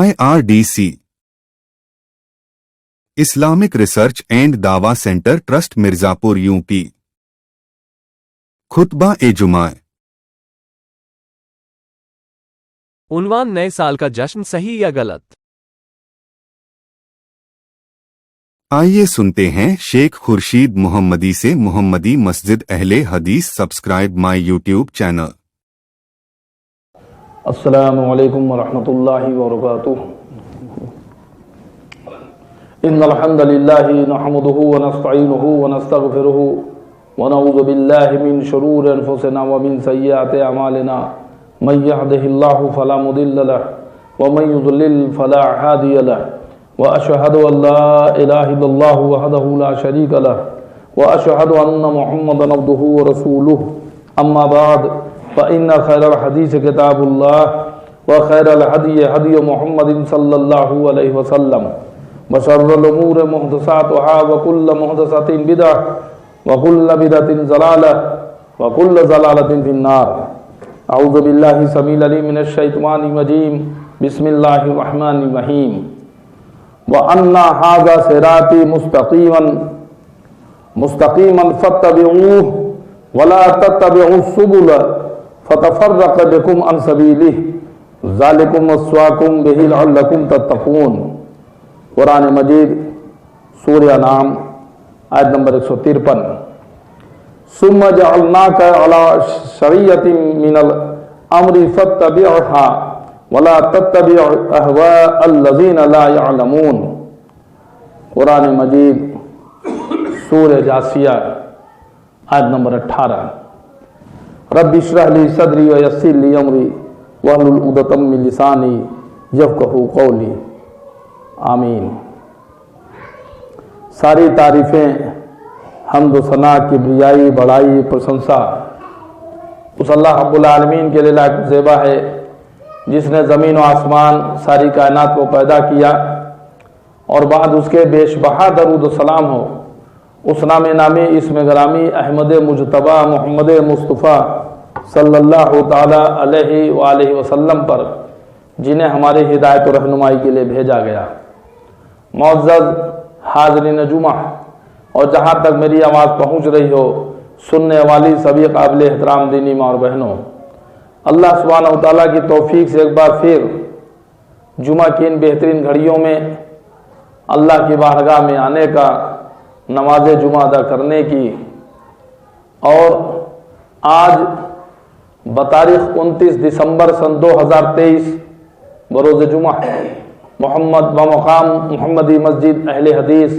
IRDC Islamic research and دعویٰ centre trust Mirzapur UP خطبہ جمعہ عنوان نئے سال کا جشن صحیح یا غلط؟ آئیے سنتے ہیں شیخ خورشید محمدی سے محمدی مسجد اہل حدیث سبسکرائب مائی YouTube چینل۔ السلام علیکم ورحمۃ اللہ وبرکاتہ۔ ان الحمد للہ نحمده ونستعینه ونستغفره ونعوذ باللہ من شرور انفسنا ومن سیئات اعمالنا من يهده الله فلا مضل له ومن يضلل فلا هادي له واشهد ان لا اله الا الله وحده لا شريك له واشهد ان محمدا عبده ورسوله اما بعد فان خير الحديث كتاب الله وخير الهدي هدي محمد صلى الله عليه وسلم وشر الامور محدثاتها وكل محدثة بدعة وكل بدعة ضلالة وكل ضلالة في النار۔ اعوذ باللہ السمیع العلیم من الشیطان الرجیم، بسم اللہ الرحمن الرحیم۔ وَأَنَّ هَذَا صِرَاطِي مُسْتَقِيمًا فَاتَّبِعُوهُ وَلَا تَتَّبِعُوا السُّبُلَ فَتَفَرَّقَ بِكُمْ عَنْ سَبِيلِهِ ذَلِكُمْ وَصَّاكُمْ بِهِ لَعَلَّكُمْ تَتَّقُونَ۔ قرآن مجید سورہ انعام آیت نمبر 153۔ ثم جعلناك على شریعۃ من الامر فاتبعها ولا تتبع اهواء الذین لا يعلمون۔ قرآن مجید سورہ جاثیہ آیت نمبر 18۔ رب اشرح لی صدری ویسر لی امری واحلل عقدۃ من لسانی یفقہوا قولی، آمین۔ ساری تعریفیں، حمد و ثنا، کبریائی، بڑائی، پرشنسا اس اللہ رب العالمین کے لیے لائق زیبا ہے جس نے زمین و آسمان ساری کائنات کو پیدا کیا، اور بعد اس کے بیش بہا درود و سلام ہو اس نام نامی اسم گرامی احمد مجتبی محمد مصطفیٰ صلی اللہ تعالی علیہ وآلہ وسلم پر، جنہیں ہماری ہدایت و رہنمائی کے لیے بھیجا گیا۔ معزز حاضرین جمعہ اور جہاں تک میری آواز پہنچ رہی ہو سننے والی سبھی قابل احترام دینی ماں اور بہنوں، اللہ سبحانہ و تعالیٰ کی توفیق سے ایک بار پھر جمعہ کی ان بہترین گھڑیوں میں اللہ کی بارگاہ میں آنے کا، نماز جمعہ ادا کرنے کی، اور آج بتاریخ 29 دسمبر سن 2023 بروز جمعہ محمد بمقام محمدی مسجد اہل حدیث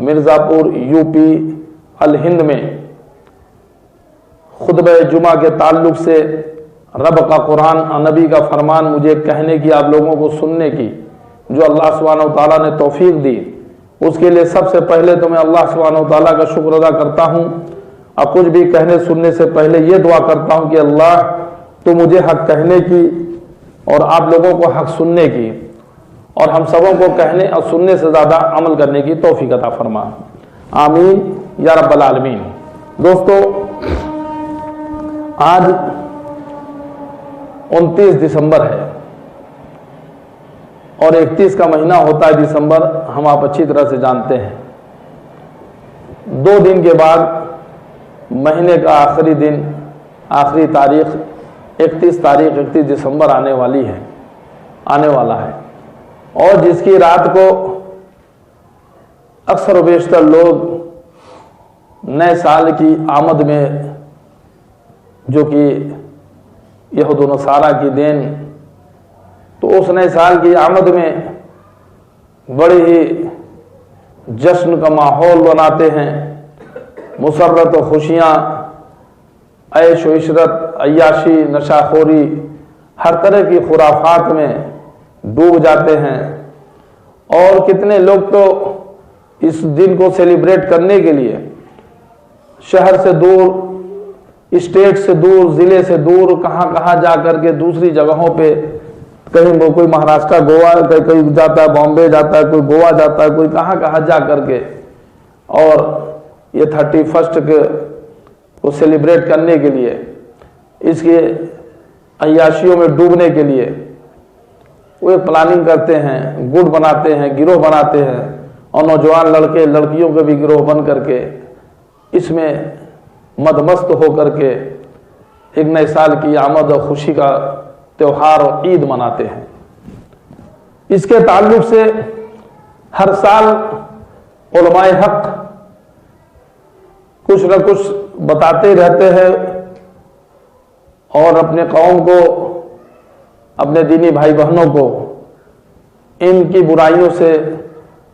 مرزاپور UP الہند میں خطبہ جمعہ کے تعلق سے رب کا قرآن اور نبی کا فرمان مجھے کہنے کی، آپ لوگوں کو سننے کی جو اللہ سبحانہ و تعالیٰ نے توفیق دی، اس کے لیے سب سے پہلے تو میں اللہ سبحانہ و تعالیٰ کا شکر ادا کرتا ہوں، اور کچھ بھی کہنے سننے سے پہلے یہ دعا کرتا ہوں کہ اللہ تو مجھے حق کہنے کی اور آپ لوگوں کو حق سننے کی، اور ہم سبوں کو کہنے اور سننے سے زیادہ عمل کرنے کی توفیق عطا فرما، آمین یا رب العالمین۔ دوستو، آج 29 دسمبر ہے اور 31 کا مہینہ ہوتا ہے دسمبر، ہم آپ اچھی طرح سے جانتے ہیں۔ 2 دن کے بعد مہینے کا آخری دن، آخری تاریخ 31 دسمبر آنے والا ہے، اور جس کی رات کو اکثر و بیشتر لوگ نئے سال کی آمد میں، جو کہ یہود و نصارہ کی دین، تو اس نئے سال کی آمد میں بڑی ہی جشن کا ماحول بناتے ہیں، مسرت و خوشیاں، عیش و عشرت، عیاشی، نشہ خوری، ہر طرح کی خرافات میں ڈوب جاتے ہیں، اور کتنے لوگ تو اس دن کو سیلیبریٹ کرنے کے لیے شہر سے دور، اسٹیٹ سے دور، ضلع سے دور، کہاں جا کر کے دوسری جگہوں پہ، کہیں کوئی مہاراشٹر گوا کہیں جاتا ہے، بامبے جاتا ہے، کوئی گوا جاتا ہے، کوئی کہاں جا کر کے، اور یہ 31 کو سیلیبریٹ کرنے کے لیے، اس کے عیاشیوں میں ڈوبنے کے لیے وہ ایک پلاننگ کرتے ہیں، گٹ بناتے ہیں، گروہ بناتے ہیں، اور نوجوان لڑکے لڑکیوں کے بھی گروہ بن کر کے اس میں مدمست ہو کر کے ایک نئے سال کی آمد اور خوشی کا تہوار اور عید مناتے ہیں۔ اس کے تعلق سے ہر سال علماء حق کچھ نہ کچھ بتاتے رہتے ہیں اور اپنے قوم کو، اپنے دینی بھائی بہنوں کو ان کی برائیوں سے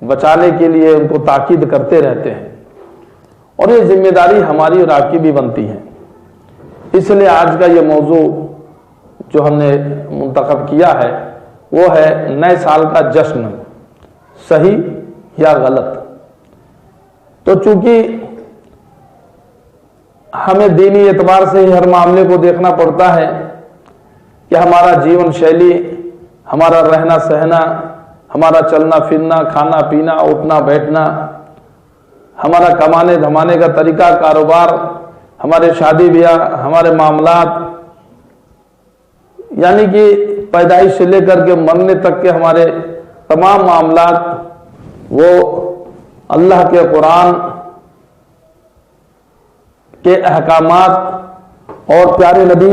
بچانے کے لیے ان کو تاکید کرتے رہتے ہیں، اور یہ ذمہ داری ہماری اور آپ کی بھی بنتی ہے۔ اس لیے آج کا یہ موضوع جو ہم نے منتخب کیا ہے وہ ہے نئے سال کا جشن، صحیح یا غلط۔ تو چونکہ ہمیں دینی اعتبار سے ہی ہر معاملے کو دیکھنا پڑتا ہے کہ ہمارا جیون شیلی، ہمارا رہنا سہنا، ہمارا چلنا پھرنا، کھانا پینا، اٹھنا بیٹھنا، ہمارا کمانے دھمانے کا طریقہ، کاروبار، ہمارے شادی بیاہ، ہمارے معاملات، یعنی کہ پیدائش سے لے کر کے مرنے تک کے ہمارے تمام معاملات وہ اللہ کے قرآن کے احکامات اور پیارے نبی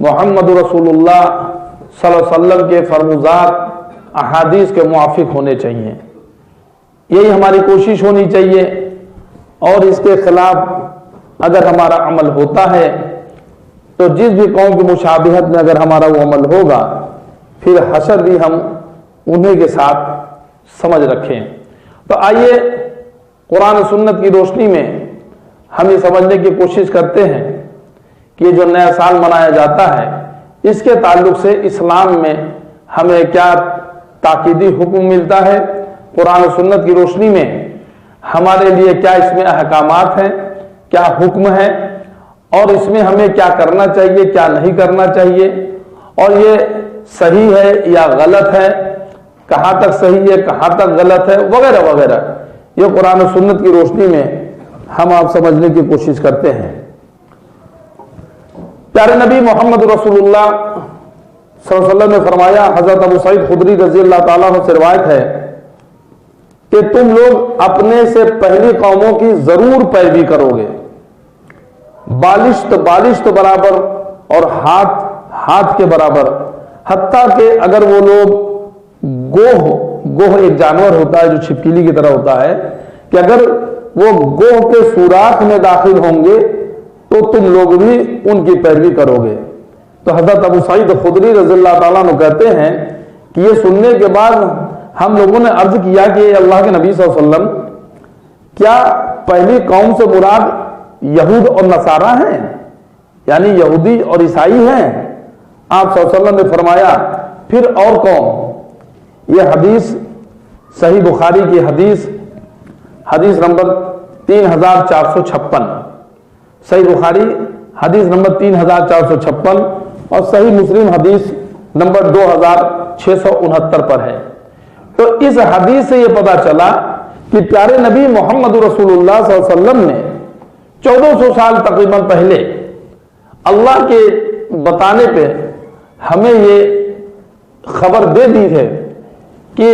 محمد رسول اللہ صلی اللہ علیہ وسلم کے فرموزات احادیث کے موافق ہونے چاہیے۔ یہی ہماری کوشش ہونی چاہیے، اور اس کے خلاف اگر ہمارا عمل ہوتا ہے تو جس بھی قوم کی مشابہت میں اگر ہمارا وہ عمل ہوگا پھر حشر بھی ہم انہیں کے ساتھ سمجھ رکھیں۔ تو آئیے قرآن و سنت کی روشنی میں ہم یہ سمجھنے کی کوشش کرتے ہیں کہ جو نیا سال منایا جاتا ہے اس کے تعلق سے اسلام میں ہمیں کیا تاکیدی حکم ملتا ہے، قرآن و سنت کی روشنی میں ہمارے لیے کیا اس میں احکامات ہیں، کیا حکم ہے، اور اس میں ہمیں کیا کرنا چاہیے، کیا نہیں کرنا چاہیے، اور یہ صحیح ہے یا غلط ہے، کہاں تک صحیح ہے، کہاں تک غلط ہے، وغیرہ وغیرہ۔ یہ قرآن و سنت کی روشنی میں ہم آپ سمجھنے کی کوشش کرتے ہیں۔ پیارے نبی محمد رسول اللہ صلی اللہ علیہ وسلم نے فرمایا، حضرت ابو سعید خدری رضی اللہ تعالیٰ عنہ سے روایت ہے کہ تم لوگ اپنے سے پہلی قوموں کی ضرور پیروی کرو گے، بالشت بالشت برابر اور ہاتھ ہاتھ کے برابر، حتیٰ کہ اگر وہ لوگ گوہ ایک جانور ہوتا ہے جو چھپکلی کی طرح ہوتا ہے، کہ اگر وہ گوہ کے سوراخ میں داخل ہوں گے تو تم لوگ بھی ان کی پیروی کرو گے۔ تو حضرت ابو سعید خدری رضی اللہ تعالیٰ عنہ کہتے ہیں کہ یہ سننے کے بعد ہم لوگوں نے عرض کیا کہ اللہ کے نبی صلی اللہ علیہ وسلم، کیا پہلی قوم سے مراد یہود اور نصارہ ہیں، یعنی یہودی اور عیسائی ہیں؟ آپ صلی اللہ علیہ وسلم نے فرمایا پھر اور قوم۔ یہ حدیث صحیح بخاری کی حدیث نمبر 3456، صحیح بخاری حدیث نمبر 3456 اور صحیح مسلم حدیث نمبر 2669 پر ہے۔ تو اس حدیث سے یہ پتا چلا کہ پیارے نبی محمد رسول اللہ صلی اللہ علیہ وسلم نے 1400 سال تقریباً پہلے اللہ کے بتانے پہ ہمیں یہ خبر دے دی ہے کہ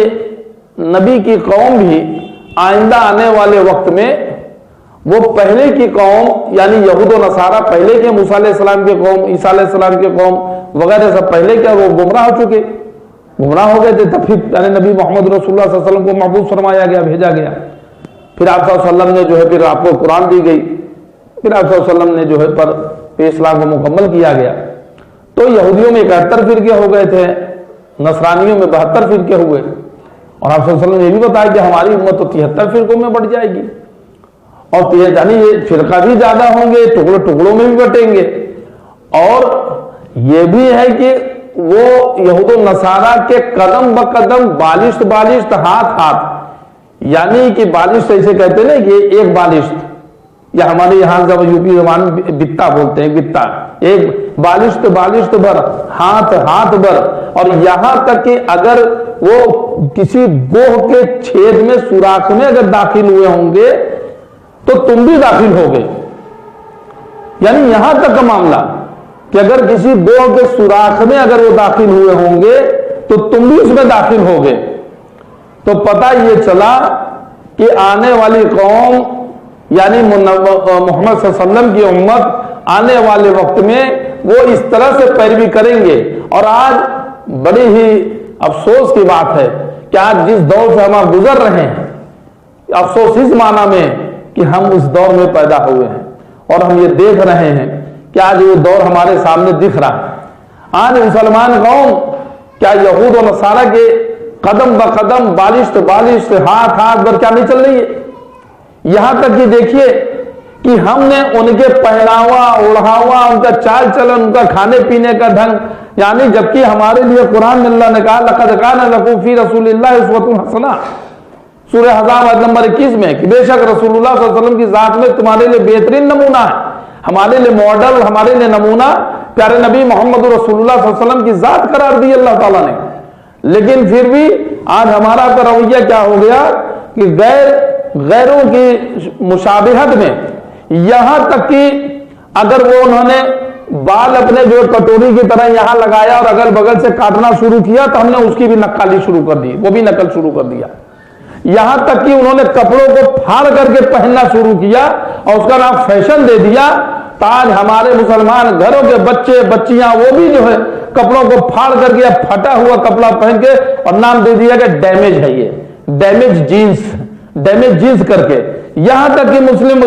نبی کی قوم بھی آئندہ آنے والے وقت میں وہ پہلے کی قوم یعنی یہود و نصارہ پہلے کے، موسیٰ علیہ السلام کے قوم، عیسیٰ علیہ السلام کے قوم وغیرہ سب پہلے کے، وہ گمراہ ہو چکے، گمراہ ہو گئے تھے، تب پھر یعنی نبی محمد رسول اللہ صلی اللہ علیہ وسلم کو محبوب فرمایا گیا، بھیجا گیا۔ پھر آپ صلی اللہ علیہ وسلم نے جو ہے پھر آپ کو قرآن دی گئی، پھر آپ صلی اللہ علیہ وسلم نے جو ہے پر اسلام کو مکمل کیا گیا۔ تو یہودیوں میں 71 فرقے ہو گئے تھے، نصرانیوں میں 72 فرقے ہوئے، اور آپ صلی اللہ علیہ وسلم نے یہ بھی بتایا کہ ہماری امت تو 73 فرقوں میں بٹ جائے گی، اور یعنی یہ فرقہ بھی زیادہ ہوں گے، ٹکڑوں میں بھی بٹیں گے۔ اور یہ بھی ہے کہ وہ یہود و نصارہ کے قدم بقدم بالشت بالشت ہاتھ ہاتھ، یعنی کہ بالشت ایسے کہتے ہیں کہ ایک بالشت، یا ہمارے یہاں جب یوپی زبان میں بتا بولتے ہیں، بتا، ایک بالشت بالشت بھر، ہاتھ ہاتھ بھر، اور یہاں تک کہ اگر وہ کسی گوہ کے چھید میں سوراخ میں اگر داخل ہوئے ہوں گے تو تم بھی داخل ہوگے، یعنی یہاں تک کا معاملہ کہ اگر کسی گوہ کے سوراخ میں اگر وہ داخل ہوئے ہوں گے تو تم بھی اس میں داخل ہوگے. تو پتہ یہ چلا کہ آنے والی قوم یعنی محمد صلی اللہ علیہ وسلم کی امت آنے والے وقت میں وہ اس طرح سے پیروی کریں گے. اور آج بڑی ہی افسوس کی بات ہے کہ آج جس دور سے ہم گزر رہے ہیں، افسوس اس معنی میں کہ ہم اس دور میں پیدا ہوئے ہیں اور ہم یہ دیکھ رہے ہیں کہ آج یہ دور ہمارے سامنے دکھ رہا ہے. آج مسلمان قوم کیا یہود و نصارہ کے قدم بقدم بالش تو بالش ہاتھ پر کیا نہیں چل رہی ہے؟ یہاں تک کہ دیکھیے کہ ہم نے ان کے پہناوا اوڑھاوا، ان کا چال چلن، ان کا کھانے پینے کا ڈھنگ، یعنی جبکہ ہمارے لیے قرآن میں اللہ نے کہا لقد کان لکم فی رسول اللہ اسوۃ حسنہ، سورہ احزاب آیت نمبر 21 میں، کہ بے شک رسول اللہ صلی اللہ علیہ وسلم کی ذات میں تمہارے لیے بہترین نمونہ ہے. ہمارے لیے ماڈل، ہمارے لیے نمونہ پیارے نبی محمد رسول اللہ صلی اللہ علیہ وسلم کی ذات قرار دی اللہ تعالیٰ نے. لیکن پھر بھی آج ہمارا تو رویہ کیا ہو گیا کہ غیروں کی مشابہت میں، یہاں تک کہ اگر وہ انہوں نے بال اپنے جو کٹوری کی طرح یہاں لگایا اور اگل بغل سے کاٹنا شروع کیا تو ہم نے اس کی بھی نقالی شروع کر دی، وہ بھی نقل شروع کر دیا. یہاں تک کہ انہوں نے کپڑوں کو پھاڑ کر کے پہننا شروع کیا اور اس کا نام فیشن دے دیا. آج ہمارے مسلمان گھروں کے بچے بچیاں وہ بھی جو ہے کپڑوں کو پھاڑ کر کے پھٹا ہوا کپڑا پہن کے اور نام دے دیا کہ ڈیمیج ہے، یہ ڈیمیج جینس کر کے. یہاں تک کہ مسلم،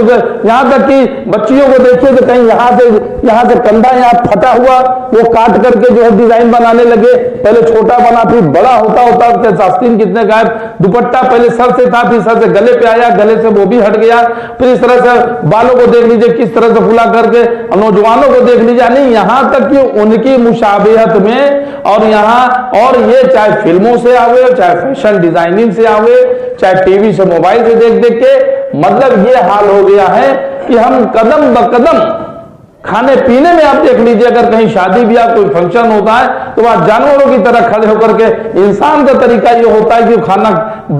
یہاں تک کہ بچیوں کو دیکھیے کہ کہیں یہاں سے کندھا یہاں پھٹا ہوا وہ کاٹ کر کے جو ہے ڈیزائن بنانے لگے. پہلے چھوٹا بنا پھر بڑا ہوتا اس کے آستین کتنے غائب. دوپٹہ پہلے سر سے تھا پھر سر سے گلے پہ آیا، گلے سے وہ بھی ہٹ گیا. پھر اس طرح سے بالوں کو دیکھ لیجئے کس طرح سے پھلا کر کے، نوجوانوں کو دیکھ لیجئے. نہیں، یہاں تک کہ ان کی مشابہت میں اور یہ چاہے فلموں سے آوے، چاہے فیشن ڈیزائننگ سے آوے، چاہے ٹی وی سے موبائل سے دیکھ کے، مطلب یہ حال ہو گیا ہے کہ ہم قدم بقدم کھانے پینے میں آپ دیکھ لیجئے، اگر کہیں شادی بیاہ کوئی فنکشن ہوتا ہے تو وہاں جانوروں کی طرح کھڑے ہو کر کے، انسان کا طریقہ یہ ہوتا ہے کہ وہ کھانا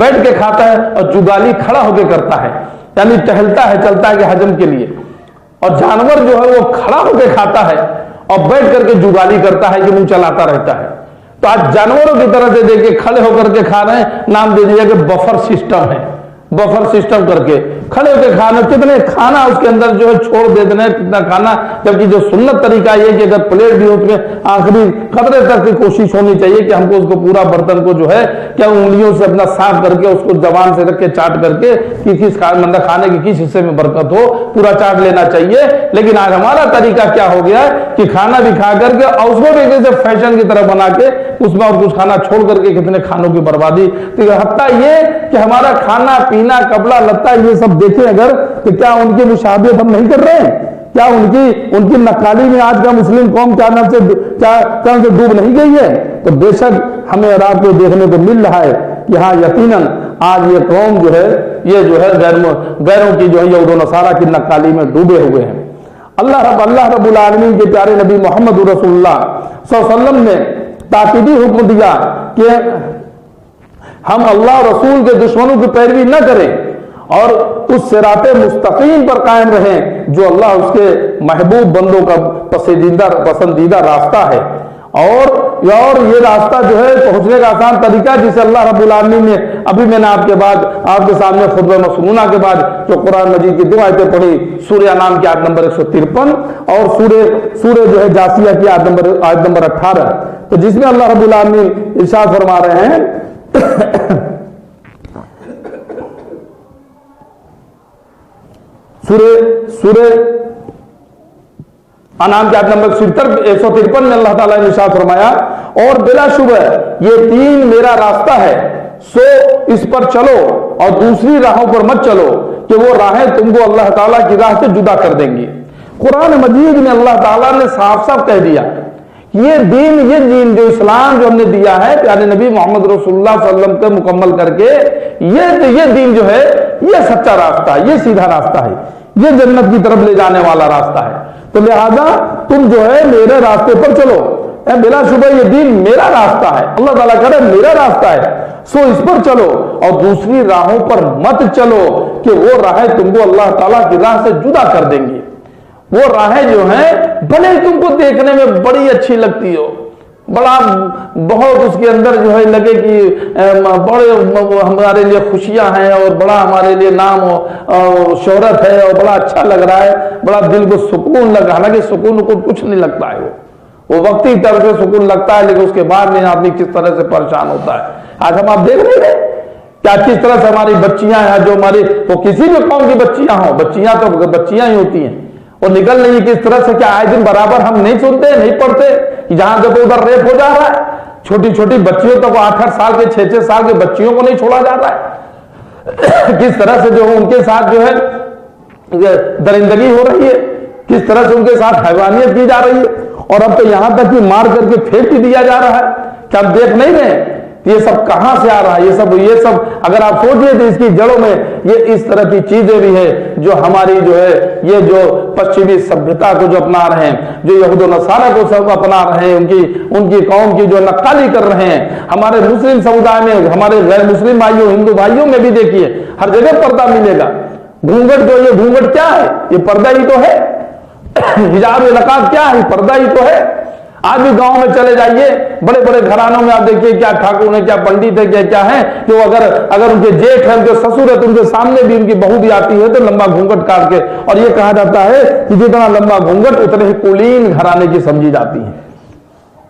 بیٹھ کے کھاتا ہے اور جگالی کھڑا ہو کے کرتا ہے، یعنی ٹہلتا ہے چلتا ہے کہ حجم کے لیے. اور جانور جو ہے وہ کھڑا ہو کے کھاتا ہے اور بیٹھ کر کے جگالی کرتا ہے کہ منہ چلاتا رہتا ہے. تو آج جانوروں کی طرح سے دیکھ کے کھڑے ہو کر کے کھا رہے ہیں. نام دے دیا کہ بفر سسٹم ہے، بفر سسٹم کر کے کھڑے ہو کے کھانا. کتنے کھانا اس کے اندر جو ہے چھوڑ دے دینا ہے، کتنا کھانا. جبکہ جو سنت طریقہ یہ کہ اگر پلیٹ بھی اس میں آخری قطرے تک کی کوشش ہونی چاہیے کہ ہم کو اس کو پورا برتن کو جو ہے کیا انگلیوں سے اپنا صاف کر کے اس کو زبان سے رکھ کے چاٹ کر کے کس کھانے کے کس حصے میں برکت ہو پورا چاٹ لینا چاہیے. لیکن آج ہمارا طریقہ کیا ہو گیا ہے کہ کھانا بھی کھا کر کے اور اس کو بھی جیسے فیشن کی طرح بنا کے اس میں اور کچھ کھانا چھوڑ کر کے کتنے کھانوں کی بربادی. حتیٰ یہ کہ ہمارا کھانا پینا کپڑا لتا یہ سب دیکھیں اگر کہ کیا ان کی مشابہت ہم نہیں کر رہے ہیں؟ کیا ان کی نقالی میں آج کا مسلم قوم کیا نام سے ڈوب نہیں گئی ہے؟ تو بے شک ہمیں اور آپ کو دیکھنے کو مل رہا ہے کہ ہاں یقیناً آج یہ قوم جو ہے یہ جو ہے غیروں کی جو ہے یہود و نصارہ کی نقالی میں ڈوبے ہوئے ہیں. اللہ رب العالمین کے پیارے نبی محمد رسول اللہ صلی اللہ علیہ وسلم نے تاکیدی حکم دیا کہ ہم اللہ رسول کے دشمنوں کی پیروی نہ کریں اور اس صراط مستقیم پر قائم رہیں جو اللہ اس کے محبوب بندوں کا پسندیدہ راستہ ہے. اور یہ راستہ جو ہے پہنچنے کا آسان طریقہ جسے اللہ رب العالمین نے ابھی میں نے آپ کے سامنے خطبہ مسنونہ کے بعد جو قرآن مجید کی 2 آیتیں پڑھی، سورہ انعام کی آیت نمبر 153 اور سورہ جو ہے جاسیہ کی آیت نمبر 18، تو جس میں اللہ رب العالمین ارشاد فرما رہے ہیں سورہ انعام کی آیت نمبر 153 میں اللہ تعالیٰ نے ارشاد فرمایا، اور بلا شبہ یہ 3 میرا راستہ ہے، سو اس پر چلو اور دوسری راہوں پر مت چلو کہ وہ راہیں تم کو اللہ تعالیٰ کی راہ سے جدا کر دیں گی. قرآن مجید میں اللہ تعالیٰ نے صاف کہہ دیا یہ دین جو اسلام جو ہم نے دیا ہے پیارے نبی محمد رسول اللہ صلی اللہ علیہ وسلم کو مکمل کر کے، یہ دین جو ہے یہ سچا راستہ ہے، یہ سیدھا راستہ ہے، یہ جنت کی طرف لے جانے والا راستہ ہے. تو لہذا تم جو ہے میرے راستے پر چلو، بلا شبہ یہ دین میرا راستہ ہے. اللہ تعالیٰ کہہ رہا ہے میرا راستہ ہے، سو اس پر چلو اور دوسری راہوں پر مت چلو کہ وہ راہیں تم کو اللہ تعالیٰ کی راہ سے جدا کر دیں گی. وہ راہیں جو ہیں بھلے تم کو دیکھنے میں بڑی اچھی لگتی ہو، بڑا بہت اس کے اندر جو ہے لگے کہ بڑے ہمارے لیے خوشیاں ہیں اور بڑا ہمارے لیے نام اور شہرت ہے اور بڑا اچھا لگ رہا ہے, بڑا دل کو سکون لگ رہا ہے. حالانکہ سکون کو کچھ نہیں لگتا ہے, وہ وقتی طور سے سکون لگتا ہے, لیکن اس کے بعد میں آدمی کس طرح سے پریشان ہوتا ہے. آج ہم آپ دیکھ نہیں رہے کیا کس طرح سے ہماری بچیاں ہیں, جو ہماری وہ کسی بھی قوم کی بچیاں ہوں, بچیاں تو بچیاں ہی ہوتی ہیں, اور نکل رہی کس طرح سے. کیا آئے دن برابر ہم نہیں سنتے, نہیں پڑھتے کہ جہاں جب ادھر ریپ ہو جا رہا ہے, چھوٹی چھوٹی بچیوں تک 8-8 سال کے 6-6 سال کے بچیوں کو نہیں چھوڑا جا رہا ہے, کس طرح سے جو ان کے ساتھ جو ہے درندگی ہو رہی ہے, کس طرح سے ان کے ساتھ حیوانیت کی جا رہی ہے, اور اب تو یہاں تک کہ مار کر کے پھینک بھی دیا جا رہا ہے. کیا آپ دیکھ نہیں رہے یہ سب کہاں سے آ رہا ہے؟ یہ سب اگر آپ سوچئے تو اس کی جڑوں میں یہ اس طرح کی چیزیں بھی ہیں جو ہماری جو ہے یہ جو پشچمی سبھیتا کو جو اپنا رہے ہیں, جو یہود و نصارہ کو سب اپنا رہے ہیں, ان کی قوم کی جو نقالی کر رہے ہیں. ہمارے مسلم سمودائے میں, ہمارے غیر مسلم بھائیوں, ہندو بھائیوں میں بھی دیکھیے ہر جگہ پردہ ملے گا. گھونگھٹ جو یہ گھونگھٹ کیا ہے؟ یہ پردہ ہی تو ہے. حجاب نقاب کیا ہے؟ پردہ ہی تو ہے. آج بھی گاؤں میں چلے جائیے, بڑے بڑے گھرانوں میں آپ دیکھیے کیا ٹھاکر ہیں, کیا پنڈت ہے, کیا ہے, جو اگر ان کے جیٹھ ہیں, ان کے سسر ہے, تو ان کے سامنے بھی ان کی بہو بھی آتی ہے تو لمبا گھونگھٹ کاٹ کے, اور یہ کہا جاتا ہے کہ جتنا لمبا گھونگھٹ اتنے ہی کلین گھرانے کی سمجھی جاتی ہے.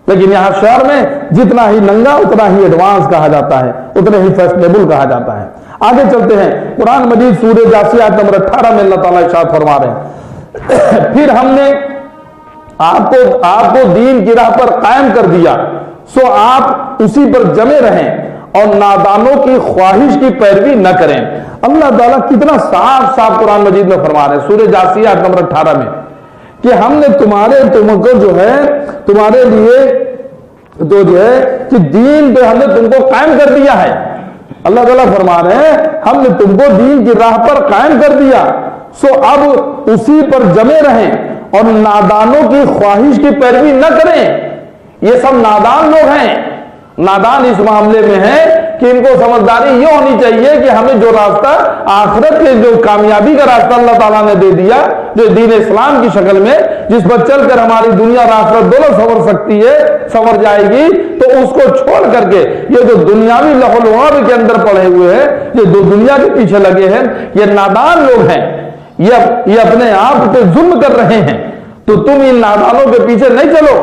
لیکن یہاں شہر میں جتنا ہی ننگا اتنا ہی ایڈوانس کہا جاتا ہے, اتنے ہی فیشنیبل کہا جاتا ہے. آگے چلتے ہیں, قرآن مجید سورہ جاثیہ آیت نمبر 18 میں اللہ تعالیٰ ارشاد فرما رہے ہیں, پھر ہم نے آپ کو دین کی راہ پر قائم کر دیا, سو آپ اسی پر جمے رہیں اور نادانوں کی خواہش کی پیروی نہ کریں. اللہ تعالیٰ کتنا صاف صاف قرآن مجید میں فرما رہے ہیں سورہ جاثیہ آیت نمبر 18 میں کہ ہم نے تم کو جو ہے تمہارے لیے تو جو ہے کہ دین پہ ہم نے تم کو قائم کر دیا ہے. اللہ تعالیٰ فرما رہے ہیں ہم نے تم کو دین کی راہ پر قائم کر دیا, سو اب اسی پر جمے رہیں اور نادانوں کی خواہش کی پیروی نہ کریں. یہ سب نادان لوگ ہیں. نادان اس معاملے میں ہیں کہ ان کو سمجھداری یہ ہونی چاہیے کہ ہمیں جو راستہ آخرت کے جو کامیابی کا راستہ اللہ تعالیٰ نے دے دیا, جو دین اسلام کی شکل میں, جس پر چل کر ہماری دنیا اور آخرت دونوں سنور سکتی ہے, سنور جائے گی, تو اس کو چھوڑ کر کے یہ جو دنیاوی لہو لعب کے اندر پڑے ہوئے ہیں, یہ دو دنیا کے پیچھے لگے ہیں, یہ نادان لوگ ہیں. یہ اپنے آپ پہ ظلم کر رہے ہیں. تو تم ان نادانوں کے پیچھے نہیں چلو,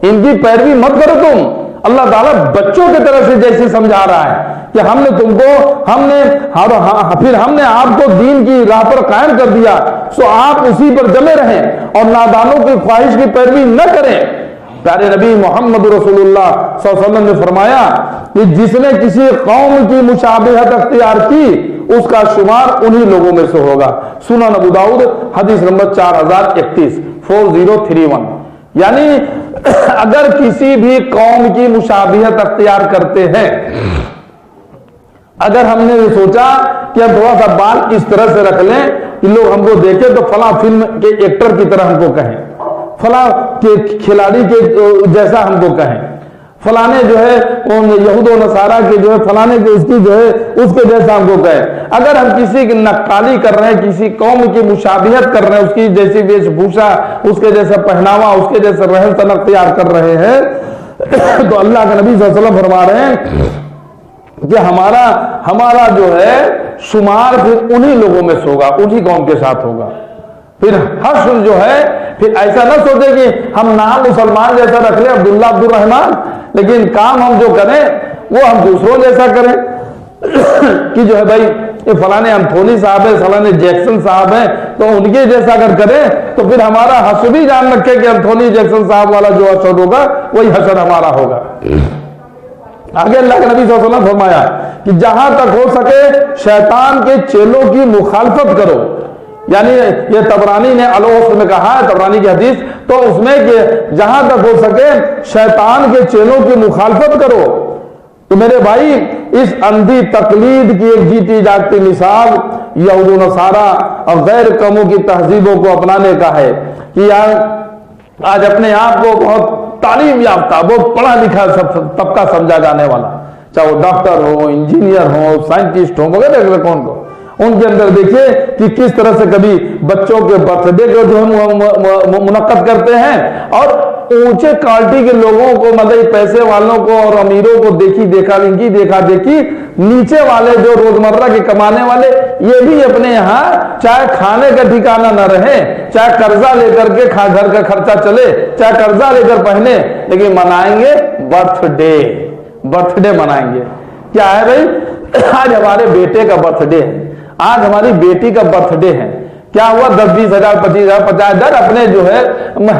ان کی پیروی مت کرو. تم اللہ تعالیٰ بچوں کی طرح سے جیسے سمجھا رہا ہے کہ ہم نے تم کو پھر ہم نے آپ کو دین کی راہ پر قائم کر دیا, سو آپ اسی پر جمے رہیں اور نادانوں کی خواہش کی پیروی نہ کریں. پیارے نبی محمد رسول اللہ صلی اللہ علیہ وسلم نے فرمایا کہ جس نے کسی قوم کی مشابہت اختیار کی اس کا شمار انہی لوگوں میں سے ہوگا. سنن ابو داؤد حدیث نمبر 4031 4031. یعنی اگر کسی بھی قوم کی مشابہت اختیار کرتے ہیں, اگر ہم نے یہ سوچا کہ ہم تھوڑا سا بال اس طرح سے رکھ لیں کہ لوگ ہم کو دیکھیں تو فلاں فلم کے ایکٹر کی طرح ہم کو کہیں, فلاں کے کھلاڑی کے جیسا ہم کو کہیں, فلانے جو ہے یہود و نصارہ کے جو ہے فلانے کے اس کی جو ہے اس کے جیسا ہم کو کہیں. اگر ہم کسی کی نقالی کر رہے ہیں, کسی قوم کی مشابہت کر رہے ہیں, اس کی جیسی ویش بھوشا, اس کے جیسا پہناوا, اس کے جیسا رہن سہن اختیار کر رہے ہیں, تو اللہ کے نبی صلی اللہ علیہ وسلم فرما رہے ہیں کہ ہمارا جو ہے شمار پھر انہی لوگوں میں سے ہوگا, انہی قوم کے ساتھ ہوگا. پھر حشر جو ہے, پھر ایسا نہ سوچے کہ ہم نام مسلمان جیسا رکھ لیں عبداللہ عبد الرحمان, لیکن کام ہم جو کریں وہ ہم دوسروں جیسا کریں کہ جو ہے بھائی یہ فلانے انتھونی صاحب ہے, فلانے جیکسن صاحب ہیں, تو ان کے جیسا اگر کریں تو پھر ہمارا حشر بھی جان رکھے کہ انتھونی جیکسن صاحب والا جو حشر ہوگا وہی حشر ہمارا ہوگا. آگے اللہ کے نبی صلی اللہ علیہ وسلم فرمایا کہ جہاں تک ہو سکے شیطان کے چیلوں کی مخالفت کرو. یعنی یہ طبرانی نے الوصف میں کہا ہے, طبرانی کی حدیث, تو اس میں کہ جہاں تک ہو سکے شیطان کے چیلوں کی مخالفت کرو. تو میرے بھائی اس اندھی تقلید کی ایک جیتی جاگتی مثال یہود و نصارہ اور غیر قوموں کی تہذیبوں کو اپنانے کا ہے کہ آج اپنے آپ کو بہت تعلیم یافتہ, بہت پڑھا لکھا طبقہ سمجھا جانے والا, چاہے وہ ڈاکٹر ہو, انجینئر ہو, سائنٹسٹ ہو, وغیرہ کون کو, ان کے اندر دیکھیے کہ کس طرح سے کبھی بچوں کے برتھ ڈے کو جو ہے منعقد کرتے ہیں، اور اونچے کوالٹی کے لوگوں کو، مطلب پیسے والوں کو اور امیروں کو ان کی دیکھا دیکھی، نیچے والے جو روزمرہ کے کمانے والے، یہ بھی اپنے یہاں چاہے کھانے کا ٹھکانہ نہ رہے، چاہے قرضہ لے کر کے گھر کا خرچہ چلے، چاہے قرضہ لے کر پہنے، لیکن منائیں گے برتھ ڈے منائیں گے۔ کیا ہے بھائی؟ آج ہمارے بیٹے کا برتھ ڈے ہے، آج ہماری بیٹی کا برتھ ڈے ہے، کیا ہوا 10-20 ہزار 25 ہزار 50 ہزار اپنے جو ہے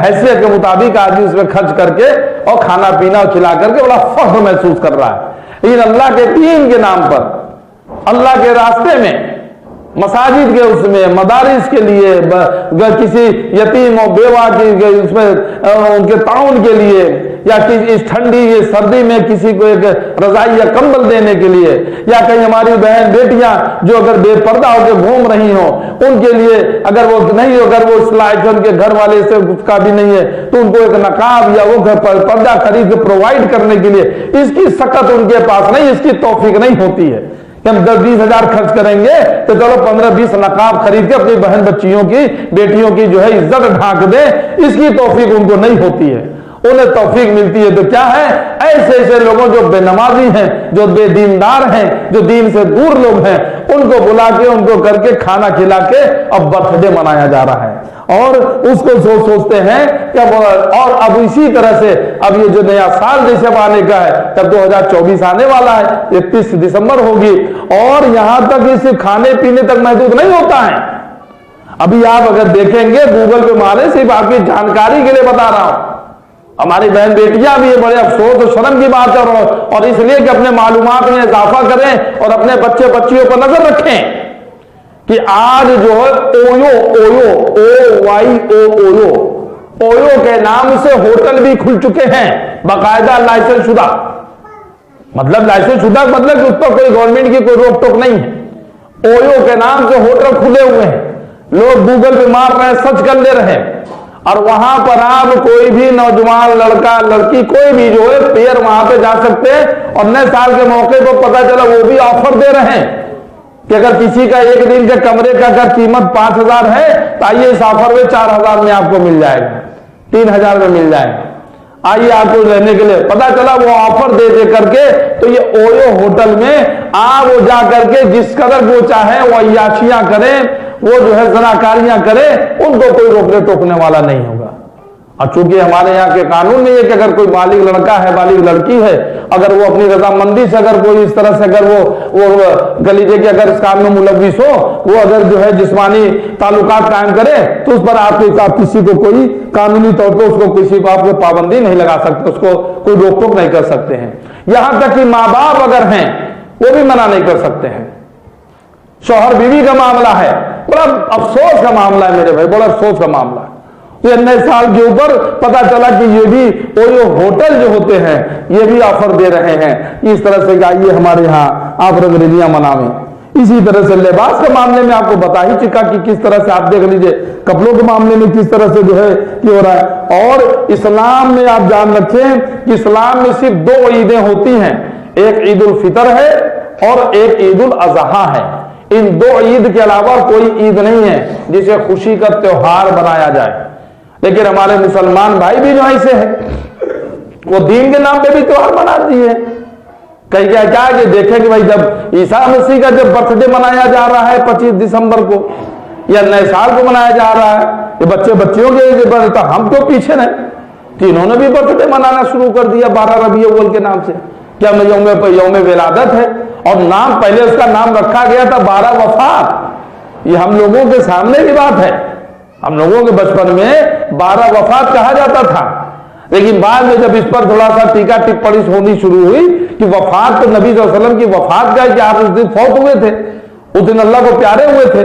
حیثیت کے مطابق آدمی اس میں خرچ کر کے اور کھانا پینا کھلا کر کے بڑا فخر محسوس کر رہا ہے، لیکن اللہ کے دین کے نام پر، اللہ کے راستے میں، مساجد کے اس میں، مدارس کے لیے، کسی یتیم و بیوہ کی اس میں ان کے تعاون کے لیے، یا اس ٹھنڈی سردی میں کسی کو ایک رضائی یا کمبل دینے کے لیے، یا کہیں ہماری بہن بیٹیاں جو اگر بے پردہ ہو کے گھوم رہی ہوں ان کے لیے، اگر وہ نہیں، اگر وہ اصلاح ان کے گھر والے سے اس کا بھی نہیں ہے تو ان کو ایک نقاب یا وہ پردہ خرید کے پرووائڈ کرنے کے لیے اس کی سکت ان کے پاس نہیں، اس کی توفیق نہیں ہوتی ہے کہ ہم 10-20 ہزار خرچ کریں گے تو چلو 15-20 نقاب خرید کے اپنی بہن بچیوں کی، بیٹیوں کی جو ہے عزت ڈھانک دیں، اس کی توفیق ان کو نہیں ہوتی ہے۔ انہیں توفیق ملتی ہے تو کیا ہے؟ ایسے لوگوں جو بے نمازی ہیں، جو بے دیندار ہیں، جو دین سے دور لوگ ہیں، ان کو بلا کے، ان کو کر کے، کھانا کھلا کے اب برتھ ڈے منایا جا رہا ہے، اور اس کو سوچتے ہیں کہ اور اب اسی طرح سے اب یہ جو نیا سال جیسے آنے کا ہے، تب 2024 آنے والا ہے، 31 دسمبر ہوگی، اور یہاں تک صرف کھانے پینے تک محدود نہیں ہوتا ہے۔ ابھی آپ اگر دیکھیں گے گوگل پہ مارے، صرف آپ کی جانکاری کے لیے بتا رہا ہوں، ہماری بہن بیٹیاں بھی یہ بڑے افسوس اور شرم کی بات ہے، اور اس لیے کہ اپنے معلومات میں اضافہ کریں اور اپنے بچے بچیوں پر نظر رکھیں کہ آج جو ہے اویو کے نام سے ہوٹل بھی کھل چکے ہیں، باقاعدہ لائسنس شدہ، مطلب کہ اس پر کوئی گورنمنٹ کی کوئی روک ٹوک نہیں ہے، اویو کے نام سے ہوٹل کھلے ہوئے ہیں، لوگ گوگل پہ مار رہے ہیں، سرچ کر لے رہے ہیں، اور وہاں پر آپ کوئی بھی نوجوان لڑکا لڑکی کوئی بھی جو ہے پیر وہاں پہ جا سکتے ہیں، اور نئے سال کے موقع کو پتا چلا وہ بھی آفر دے رہے ہیں کہ اگر کسی کا ایک دن کے کمرے کا اگر قیمت 5,000 ہے تو آئیے اس آفر میں 4,000 میں آپ کو مل جائے گا، 3,000 میں مل جائے گا، آئیے آپ کو رہنے کے لیے۔ پتا چلا وہ آفر دے کر کے تو یہ اویو ہوٹل میں آپ وہ جا کر کے جس قدر وہ چاہیں وہ عیاشیاں کریں، وہ جو ہے زناکاریاں کرے، ان کو کوئی روکنے ٹوکنے والا نہیں ہوگا۔ اور چونکہ ہمارے یہاں کے قانون میں یہ کہ اگر کوئی بالغ لڑکا ہے، بالغ لڑکی ہے، اگر وہ اپنی رضامندی سے اگر کوئی اس طرح سے اگر وہ گلیجے کے اگر اس کام میں ملوث ہو، وہ اگر جو ہے جسمانی تعلقات قائم کرے تو اس پر آپ کسی کو کوئی قانونی طور پہ اس کو کسی کو آپ کو پابندی نہیں لگا سکتے، اس کو کوئی روک ٹوک نہیں کر سکتے ہیں۔ یہاں تک کہ ماں باپ اگر ہیں وہ بھی منع نہیں کر سکتے ہیں۔ شوہر بیوی کا معاملہ ہے، بڑا افسوس کا معاملہ ہے میرے بھائی، بڑا افسوس کا معاملہ ہے۔ یہ نئے سال کے اوپر پتا چلا کہ یہ بھی اویو ہوٹل جو ہوتے ہیں یہ بھی آفر دے رہے ہیں، اس طرح سے کہ آئیے ہمارے ہاں آپ رنگریلیاں مناویں۔ اسی طرح سے لباس کے معاملے میں آپ کو بتا ہی چکا کہ کس طرح سے آپ دیکھ لیجئے کپڑوں کے معاملے میں کس طرح سے جو ہے یہ ہو رہا ہے۔ اور اسلام میں آپ جان رکھیں کہ اسلام میں صرف 2 عیدیں ہوتی ہیں، ایک عید الفطر ہے اور ایک عید الاضحیٰ ہے۔ ان 2 عید کے علاوہ کوئی عید نہیں ہے جسے خوشی کا تہوار بنایا جائے، لیکن ہمارے مسلمان بھائی بھی جو ایسے ہیں وہ دین کے نام پہ بھی تہوار مناتی ہے۔ کہیں کیا کہ دیکھیں کہ بھائی جب عیسیٰ مسیح کا جب برتھ ڈے منایا جا رہا ہے 25 دسمبر کو یا نئے سال کو منایا جا رہا ہے، یہ بچے بچیوں کے تو ہم تو پیچھے نہیں، کہ انہوں نے بھی برتھ ڈے منانا شروع کر دیا 12 ربیع الاول کے نام سے۔ کیا یوم ولادت ہے، اور نام پہلے اس کا نام رکھا گیا تھا 12 وفات۔ یہ ہم لوگوں کے سامنے کی بات ہے، ہم لوگوں کے بچپن میں 12 وفات کہا جاتا تھا، لیکن بعد میں جب اس پر تھوڑا سا ٹیکا ٹپڑی ہونی شروع ہوئی کہ وفات تو نبی صلی اللہ علیہ وسلم کی وفات کا ہے کہ آپ اس دن فوت ہوئے تھے، اس دن اللہ کو پیارے ہوئے تھے،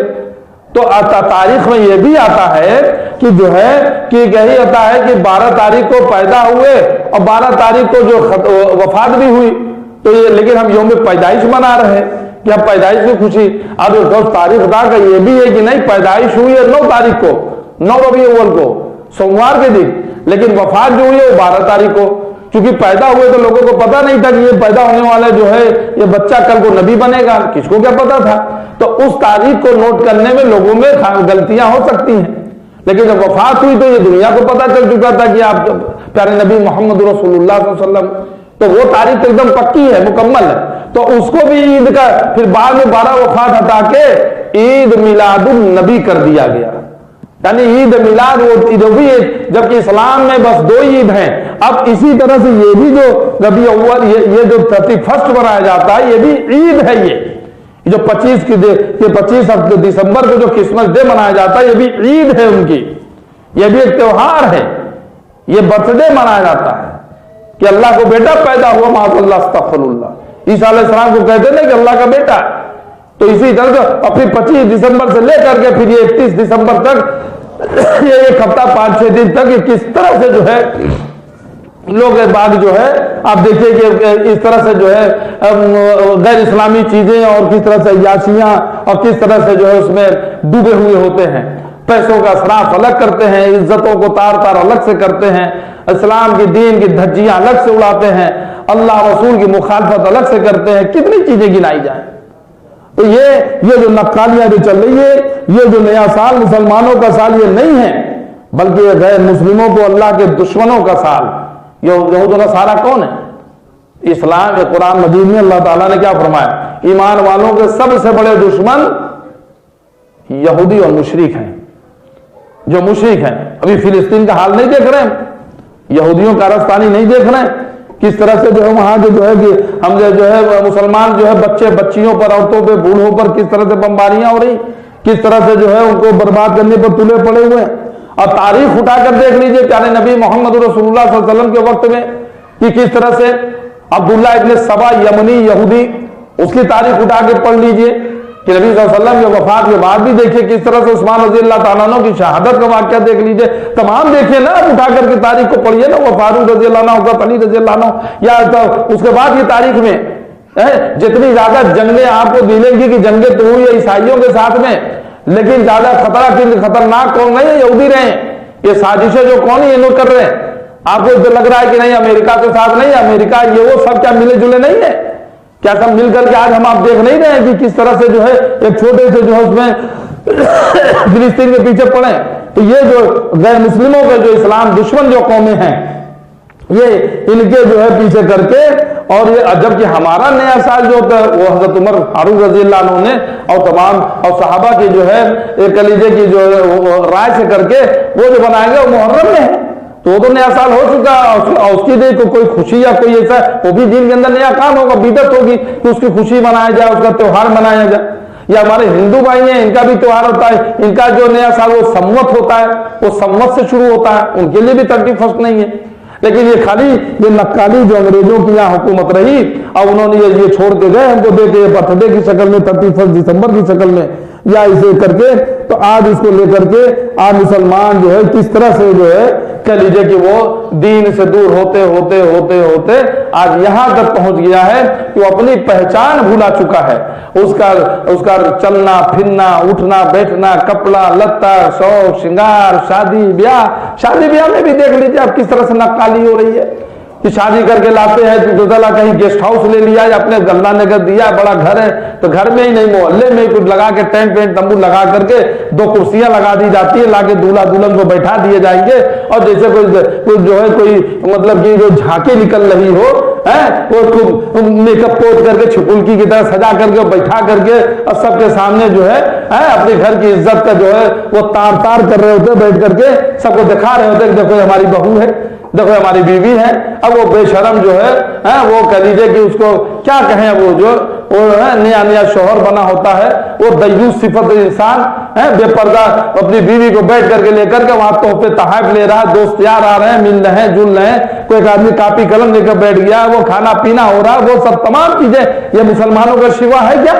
تو تاریخ میں یہ بھی آتا ہے کہ جو ہے کہ یہی آتا ہے کہ 12 تاریخ کو پیدا ہوئے اور 12 تاریخ کو جو وفات بھی ہوئی، تو یہ لیکن ہم یوم پیدائش منا رہے ہیں کہ اب پیدائش کی خوشی۔ اب تاریخ خدا کا یہ بھی ہے کہ نہیں، پیدائش ہوئی ہے 9 تاریخ کو، 9 ربیع الاول کو، سوموار کے دن، لیکن وفات جو ہوئی ہے وہ 12 تاریخ کو، چونکہ پیدا ہوئے تو لوگوں کو پتا نہیں تھا کہ یہ پیدا ہونے والا جو ہے یہ بچہ کل کو نبی بنے گا، کس کو کیا پتا تھا؟ تو اس تاریخ کو نوٹ کرنے میں لوگوں میں غلطیاں ہو سکتی ہیں، لیکن جب وفات ہوئی تو یہ دنیا کو پتا چل چکا تھا کہ آپ پیارے نبی محمد رسول اللہ صلی اللہ علیہ وسلم، تو وہ تاریخ ایک دم پکی ہے، مکمل ہے۔ تو اس کو بھی عید کا پھر بعد میں 12 وفات ہٹا کے عید میلاد النبی کر دیا گیا، یعنی عید میلاد وہ بھی، جبکہ اسلام میں بس 2 عید ہیں۔ اب اسی طرح سے یہ بھی جو ربیع اول، یہ جو 31 منایا جاتا ہے، یہ بھی عید ہے۔ یہ جو 25 دسمبر کو جو کرسمس ڈے منایا جاتا ہے، یہ بھی عید ہے ان کی، یہ بھی ایک تیوہار ہے، یہ برتھ ڈے منایا جاتا ہے کہ اللہ کو بیٹا پیدا ہوا، معاذ اللہ استغفر اللہ۔ عیسیٰ علیہ السلام کو کہتے ہیں کہ اللہ کا بیٹا ہے۔ تو اسی طرح سے اور پھر 25 دسمبر سے لے کر کے پھر یہ 31 دسمبر تک، یہ ایک ہفتہ 5-6 دن تک یہ کس طرح سے جو ہے لوگ بعد جو ہے آپ دیکھیں کہ اس طرح سے جو ہے غیر اسلامی چیزیں اور کس طرح سے عیاشیاں اور کس طرح سے جو ہے اس میں ڈوبے ہوئے ہوتے ہیں، پیسوں کا اسراف الگ کرتے ہیں، عزتوں کو تار الگ سے کرتے ہیں، اسلام کی دین کی دھجیاں الگ سے اڑاتے ہیں، اللہ رسول کی مخالفت الگ سے کرتے ہیں، کتنی چیزیں گنائی جائیں۔ تو یہ جو نقالیاں جو چل رہی ہے، یہ جو نیا سال مسلمانوں کا سال یہ نہیں ہے، بلکہ یہ غیر مسلموں کو اللہ کے دشمنوں کا سال۔ یہود و نصارہ کون ہے؟ اسلام کے قرآن مجید میں اللہ تعالیٰ نے کیا فرمایا؟ ایمان والوں کے سب سے بڑے دشمن یہودی اور مشرک ہیں۔ جو مشرک ہیں، ابھی فلسطین کا حال نہیں دیکھ رہے ہیں، یہودیوں کا کارستانی نہیں دیکھ رہے ہیں، کس طرح سے جو ہے وہاں کے جو ہے کہ ہم جو ہے مسلمان جو ہے بچے بچیوں پر، عورتوں پہ، بوڑھوں پر کس طرح سے بمباریاں ہو رہی، کس طرح سے جو ہے ان کو برباد کرنے پر تلے پڑے ہوئے ہیں۔ اور تاریخ اٹھا کر دیکھ لیجئے پیارے نبی محمد رسول اللہ صلی اللہ علیہ وسلم کے وقت میں کہ کس طرح سے عبداللہ ابن سبا یمنی یہودی، اس کی تاریخ اٹھا کے پڑھ لیجئے کہ نبی صلی اللہ علیہ وسلم کے وفات کے بعد بھی دیکھیے کس طرح سے عثمان رضی اللہ تعالیٰ عنہ کی شہادت کا واقعہ دیکھ لیجئے، تمام دیکھیے نا، اٹھا کر کے تاریخ کو پڑھیے نا، وہ فاروق رضی اللہ عنہ، حضرت علی رضی اللہ عنہ، یا اس کے بعد کی تاریخ میں جتنی زیادہ جنگیں آپ کو ملیں گی کہ جنگیں تو ہوئی ہے عیسائیوں کے ساتھ میں، لیکن زیادہ خطرناک کون نہیں ہے؟ یہودی رہے ہیں۔ یہ سازشیں جو کون یہ لوگ کر رہے ہیں؟ آپ کو تو لگ رہا ہے کہ نہیں امریکہ کے ساتھ نہیں، امریکہ یہ وہ سب کیا ملے جلے نہیں ہے؟ کیا سب مل کر کے آج ہم آپ دیکھ نہیں رہے ہیں کہ کس طرح سے جو ہے ایک چھوٹے سے جو ہے اس میں فلسطین کے پیچھے پڑے؟ تو یہ جو غیر مسلموں کے جو اسلام دشمن جو قومیں ہیں، یہ ان کے جو ہے پیچھے کر کے، اور یہ جبکہ ہمارا نیا سال جو ہوتا ہے وہ حضرت عمر فاروق رضی اللہ عنہ نے اور تمام اور صحابہ کی جو ہے ایک کلیجے کی جو رائے سے کر کے وہ جو بنائیں گے وہ محرم میں ہے، تو وہ تو نیا سال ہو چکا، اور اس کی دن کو کوئی خوشی یا کوئی ایسا وہ بھی دین کے اندر نیا کام ہوگا، بدعت ہوگی کہ اس کی خوشی منایا جائے، اس کا تیوہار منایا جائے۔ یا ہمارے ہندو بھائی ہیں، ان کا بھی تیوہار ہوتا ہے، ان کا جو نیا سال وہ سموت ہوتا ہے، وہ سموت سے شروع ہوتا ہے، ان کے لیے بھی 31 نہیں ہے۔ لیکن یہ خالی یہ نقالی جو انگریزوں کی یہاں حکومت رہی، اور انہوں نے یہ چھوڑ کے گئے ہم کو دے کے برتھ ڈے کی شکل میں 31 دسمبر کی شکل میں یا اسے کر کے، تو آج اس کو لے کر کے آج مسلمان جو ہے کس طرح سے جو ہے کہہ لیجیے کہ وہ دین سے دور ہوتے ہوتے ہوتے ہوتے آج یہاں تک پہنچ گیا ہے کہ وہ اپنی پہچان بھولا چکا ہے۔ اس کا چلنا پھرنا، اٹھنا بیٹھنا، کپڑا لتا، شوق شنگار، شادی بیاہ میں بھی دیکھ لیجیے اب کس طرح سے نقالی ہو رہی ہے کہ شادی کر کے لاتے ہیں تو کہیں گیسٹ ہاؤس لے لیا یا اپنے گلہ نگر دیا، بڑا گھر ہے تو گھر میں ہی نہیں محلے میں کچھ لگا کے ٹینٹ تمبو لگا کر کے 2 کرسیاں لگا دی جاتی ہے، لا کے دولہا دلہن کو بیٹھا دیے جائیں گے، اور جیسے کوئی جو ہے کوئی مطلب کہ جو جھانکی نکل رہی ہو، وہ میک اپ پوت کر کے چھپلکی کی طرح سجا کر کے بیٹھا کر کے اور سب کے سامنے جو ہے اپنے گھر کی عزت کا جو ہے وہ تار کر رہے ہوتے، بیٹھ کر کے سب کو دکھا رہے ہوتے کہ دیکھو ہماری بہو ہے، دیکھو ہماری بیوی ہے۔ اب وہ بے شرم جو ہے وہ کہہ لیجیے کہ اس کو کیا کہیں، وہ جو نیا شوہر بنا ہوتا ہے، وہ دیوس صفت انسان بے پردہ اپنی بیوی کو بیٹھ کر کے لے کر کے وہاں تحفے تحائف لے رہا ہے، دوست یار آ رہے ہیں، مل رہے ہیں، جل رہے ہیں، کوئی ایک آدمی کاپی قلم لے کر بیٹھ گیا، وہ کھانا پینا ہو رہا ہے، وہ سب تمام چیزیں یہ مسلمانوں کا شیوا ہے کیا؟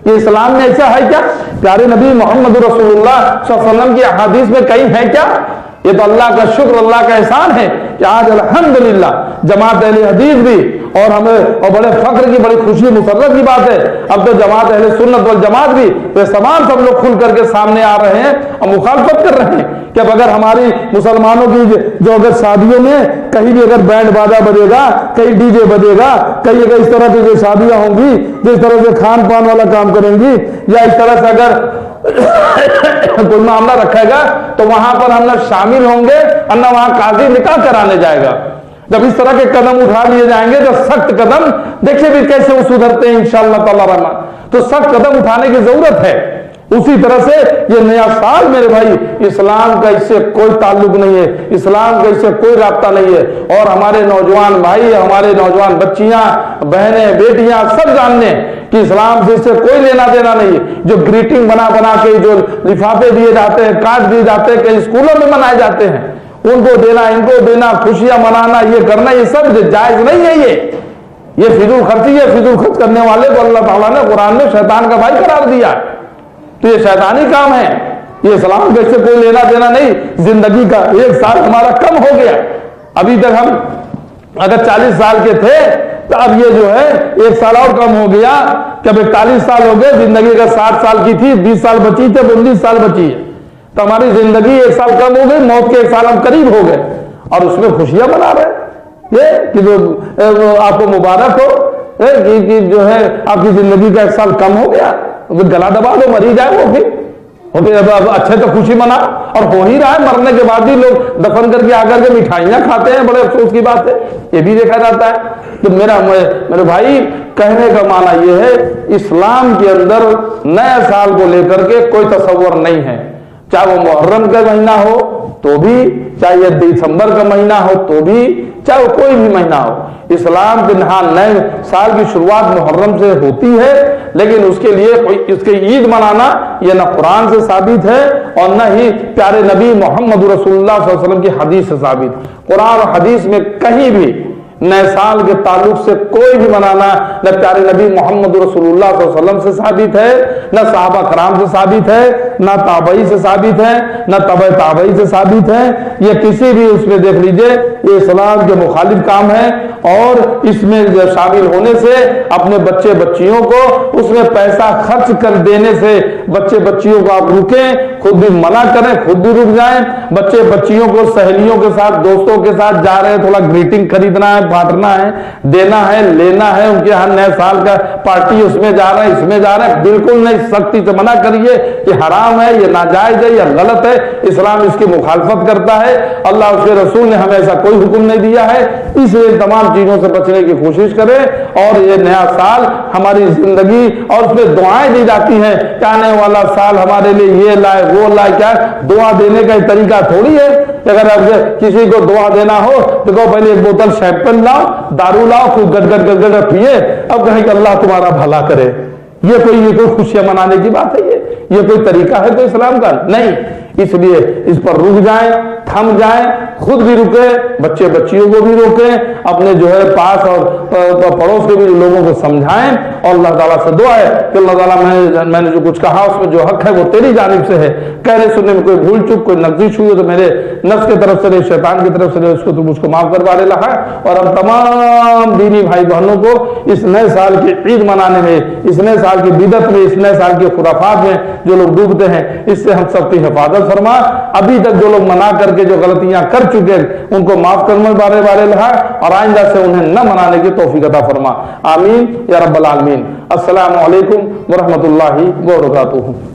یہ اسلام میں ایسا ہے کیا؟ پیارے نبی محمد رسول اللہ صلی اللہ علیہ وسلم کی احادیث میں کہیں ہے کیا؟ یہ تو اللہ کا شکر، اللہ کا احسان ہے کہ آج الحمدللہ جماعت اہل حدیث بھی اور ہمیں اور بڑے فخر کی بڑی خوشی مسرت کی بات ہے اب تو جماعت اہل سنت والجماعت بھی وہ تمام سب لوگ کھل کر کے سامنے آ رہے ہیں اور مخالفت کر رہے ہیں کہ اب اگر ہماری مسلمانوں کی جو اگر شادیوں میں کہیں بھی اگر بینڈ باجا بجے گا, کہیں ڈی جے بجے گا, کہیں اگر اس طرح کی جو شادیاں ہوں گی جس طرح سے کھان پان والا کام کریں گی یا اس طرح سے اگر کوئی معاملہ رکھے گا تو وہاں پر ہم نہ شامل ہوں گے اور نہ وہاں قاضی نکاح کرانے جائے گا. جب اس طرح کے قدم اٹھا لیے جائیں گے تو سخت قدم دیکھیں بھی کیسے وہ سدھرتے ہیں انشاءاللہ تعالی رحمان, تو سخت قدم اٹھانے کی ضرورت ہے. اسی طرح سے یہ نیا سال میرے بھائی اسلام کا اس سے کوئی تعلق نہیں ہے, اسلام کا اس سے کوئی رابطہ نہیں ہے. اور ہمارے نوجوان بھائی, ہمارے نوجوان بچیاں, بہنیں, بیٹیاں سب جاننے کہ اسلام سے اس سے کوئی لینا دینا نہیں ہے. جو گریٹنگ بنا بنا کے جو لفافے دیے جاتے ہیں, کارڈ دیے جاتے ہیں, کئی اسکولوں میں منائے جاتے ہیں, ان کو دینا, ان کو دینا, خوشیاں منانا, یہ کرنا, یہ سب جائز نہیں ہے. یہ فضول خرچی ہے. فضول خرچ کرنے والے کو اللہ تعالیٰ نے قرآن میں شیطان کا بھائی قرار دیا, تو یہ شیطانی کام ہے. یہ اسلام کے سے کوئی لینا دینا نہیں. زندگی کا ایک سال ہمارا کم ہو گیا. ابھی تک ہم اگر 40 سال کے تھے تو اب یہ جو ہے ایک سال اور کم ہو گیا کہ اب 41 سال ہو گئے. زندگی کا 60 سال کی تھی, 20 سال بچی تھے, 19 سال بچی ہے, تو ہماری زندگی ایک سال کم ہو گئی. موت کے ایک سال ہم قریب ہو گئے اور اس میں خوشیاں منا رہے ہیں. یہ کہ جو آپ کو مبارک ہو کہ جو ہے آپ کی زندگی کا ایک سال کم ہو گیا. گلا دبا دو, مری جائے وہ پھر اچھے تو خوشی منا. اور ہو ہی رہا ہے, مرنے کے بعد بھی لوگ دفن کر کے آ کر کے مٹھائیاں کھاتے ہیں. بڑے افسوس کی بات ہے, یہ بھی دیکھا جاتا ہے. تو میرے بھائی کہنے کا معنی یہ ہے اسلام کے اندر نئے سال کو لے کر کے کوئی تصور نہیں ہے. چاہے وہ محرم کا مہینہ ہو تو بھی, چاہے یہ دسمبر کا مہینہ ہو تو بھی, چاہے وہ کوئی بھی مہینہ ہو. اسلام کے نئے سال کی شروعات محرم سے ہوتی ہے, لیکن اس کے لیے اس کے عید منانا یہ نہ قرآن سے ثابت ہے اور نہ ہی پیارے نبی محمد رسول اللہ صلی اللہ علیہ وسلم کی حدیث سے ثابت. قرآن اور حدیث میں کہیں بھی نئے سال کے تعلق سے کوئی بھی منانا نہ پیارے نبی محمد رسول اللہ صلی اللہ علیہ وسلم سے ثابت ہے, نہ صحابہ کرام سے ثابت ہے, نہ تابعی سے ثابت ہے, نہ تبع تابعی سے ثابت ہے. یہ کسی بھی اس میں دیکھ لیجئے یہ اسلام کے مخالف کام ہے. اور اس میں شامل ہونے سے اپنے بچے بچیوں کو اس میں پیسہ خرچ کر دینے سے بچے بچیوں کو آپ رکیں, خود بھی منع کریں, خود بھی رک جائیں. بچے بچیوں کو سہیلیوں کے ساتھ, دوستوں کے ساتھ جا رہے ہیں, تھوڑا گریٹنگ خریدنا ہے, بانٹنا ہے, دینا ہے, لینا ہے, ان کے ہاں نئے سال کا پارٹی, اس میں جا رہے ہیں, اس میں جا رہے ہیں, بالکل نہیں, سختی سے منع کریے. یہ حرام ہے, یہ ناجائز ہے, یہ غلط ہے. اسلام اس کی مخالفت کرتا ہے. اللہ اس کے رسول نے ہمیں ایسا کوئی حکم نہیں دیا ہے. اس لیے تمام چیزوں سے بچنے کی کوشش کریں. اور یہ نیا سال ہماری زندگی اور اس میں دعائیں دی جاتی ہیں کہ آنے والا سال ہمارے لیے یہ لائے وہ لائے. کیا دعا دینے کا طریقہ تھوڑی ہے کہ اگر آپ کسی کو دعا دینا ہو تو کہو پہلے ایک بوتل شیمپن لاؤ, دارو لاؤ, خوب گڑگڑ گڑگڑ پیے, اب کہیں کہ اللہ تمہارا بھلا کرے. یہ کوئی خوشیاں منانے کی بات ہے؟ یہ کوئی طریقہ ہے تو اسلام کا نہیں. اس لیے اس پر رک جائیں, تھم جائیں, خود بھی رکیں, بچے بچیوں کو بھی روکیں, اپنے جو ہے پاس اور پڑوس کے بھی لوگوں کو سمجھائیں. اور اللہ تعالیٰ سے دعا ہے کہ اللہ تعالیٰ میں نے جو کچھ کہا اس میں جو حق ہے وہ تیری جانب سے ہے. کہنے سننے میں کوئی بھول چک, کوئی لغزش ہوئی تو میرے نفس کی طرف سے نہیں, شیطان کی طرف سے نہیں, اس کو تم اس کو معاف کروا لے رہا ہے. اور ہم تمام دینی بھائی بہنوں کو اس نئے سال کی عید منانے میں, اس نئے سال کی بدعت میں, اس نئے سال کی خرافات میں جو لوگ ڈوبتے ہیں, اس سے ہم سب کی حفاظت فرما. ابھی تک جو لوگ منا کر کے جو غلطیاں کر چکے ان کو معاف کرنے بارے لہا, اور آئندہ سے انہیں نہ منانے کی توفیق عطا فرما. آمین یا رب العالمین. السلام علیکم ورحمۃ اللہ وبرکاتہ.